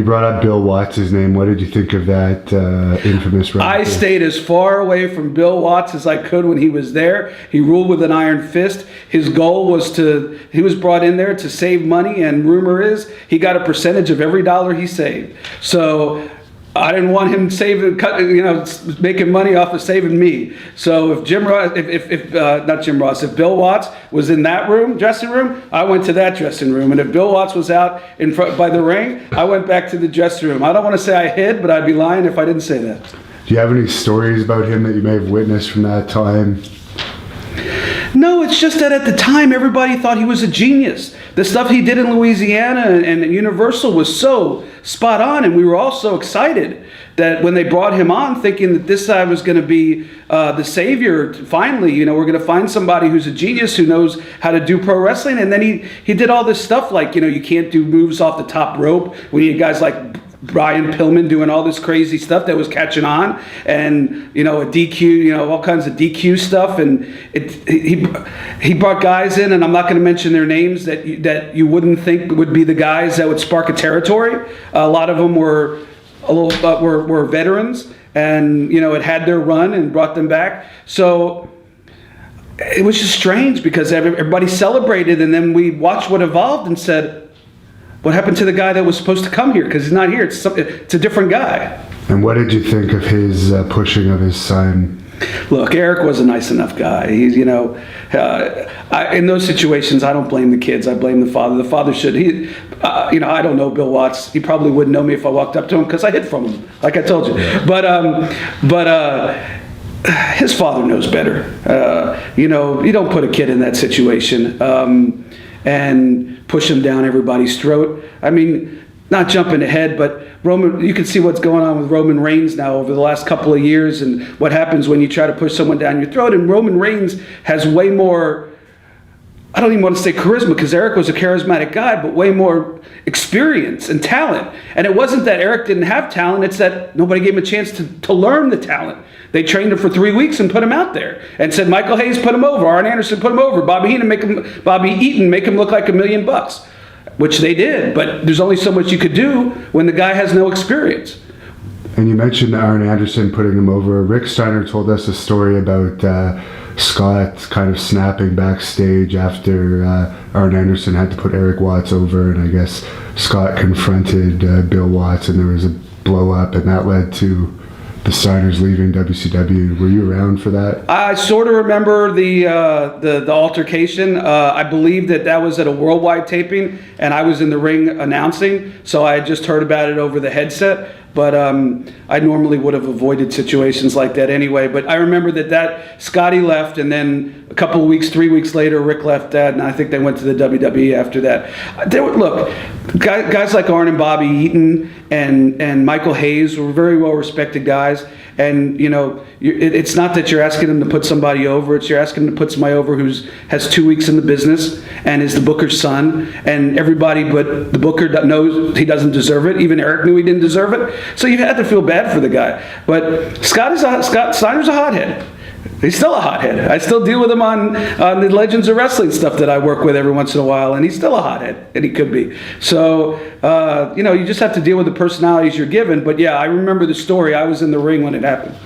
brought up Bill Watts' name, what did you think of that infamous run? I stayed as far away from Bill Watts as I could when he was there. He ruled with an iron fist. His goal was he was brought in there to save money, and rumor is he got a percentage of every dollar he saved. So I didn't want him making money off of saving me. So if if Bill Watts was in that dressing room, I went to that dressing room. And if Bill Watts was out in front by the ring, I went back to the dressing room. I don't want to say I hid, but I'd be lying if I didn't say that. Do you have any stories about him that you may have witnessed from that time? No, it's just that at the time, everybody thought he was a genius. The stuff he did in Louisiana and Universal was so spot on, and we were all so excited that when they brought him on, thinking that this guy was going to be the savior, finally, we're going to find somebody who's a genius who knows how to do pro wrestling. And then he did all this stuff like, you can't do moves off the top rope. We had guys like Brian Pillman doing all this crazy stuff that was catching on, and a DQ, all kinds of DQ stuff, and he brought guys in, and I'm not going to mention their names that you wouldn't think would be the guys that would spark a territory. A lot of them were were veterans, and it had their run and brought them back. So it was just strange because everybody celebrated, and then we watched what evolved and said, what happened to the guy that was supposed to come here? Because he's not here. It's a different guy. And what did you think of his pushing of his son? Look, Eric was a nice enough guy. He's, in those situations, I don't blame the kids. I blame the father. The father should. I don't know Bill Watts. He probably wouldn't know me if I walked up to him because I hid from him, like I told you. Yeah. But his father knows better. You don't put a kid in that situation. And push him down everybody's throat. I mean, not jumping ahead, but you can see what's going on with Roman Reigns now over the last couple of years and what happens when you try to push someone down your throat. And Roman Reigns has way more, I don't even want to say charisma because Eric was a charismatic guy, but way more experience and talent. And it wasn't that Eric didn't have talent, it's that nobody gave him a chance to learn the talent. They trained him for 3 weeks and put him out there and said, Michael Hayes, put him over. Arn Anderson, put him over. Bobby Eaton, make him look like $1 million, which they did. But there's only so much you could do when the guy has no experience. And you mentioned Arn Anderson putting him over. Rick Steiner told us a story about Scott kind of snapping backstage after Arn Anderson had to put Eric Watts over. And I guess Scott confronted Bill Watts and there was a blow up and that led to the Steiners leaving WCW. Were you around for that? I sort of remember the altercation. I believe that was at a worldwide taping, and I was in the ring announcing, so I had just heard about it over the headset. But I normally would have avoided situations like that anyway. But I remember that Scotty left, and then a couple of weeks, 3 weeks later, Rick left that, and I think they went to the WWE after that. Look, guys like Arn and Bobby Eaton and Michael Hayes were very well-respected guys. And, it's not that you're asking them to put somebody over. It's you're asking them to put somebody over who has 2 weeks in the business and is the Booker's son. And everybody but the Booker knows he doesn't deserve it. Even Eric knew he didn't deserve it. So you had to feel bad for the guy. But Steiner's a hothead. He's still a hothead. I still deal with him on the Legends of Wrestling stuff that I work with every once in a while, and he's still a hothead, and he could be. So, you just have to deal with the personalities you're given. But yeah, I remember the story. I was in the ring when it happened.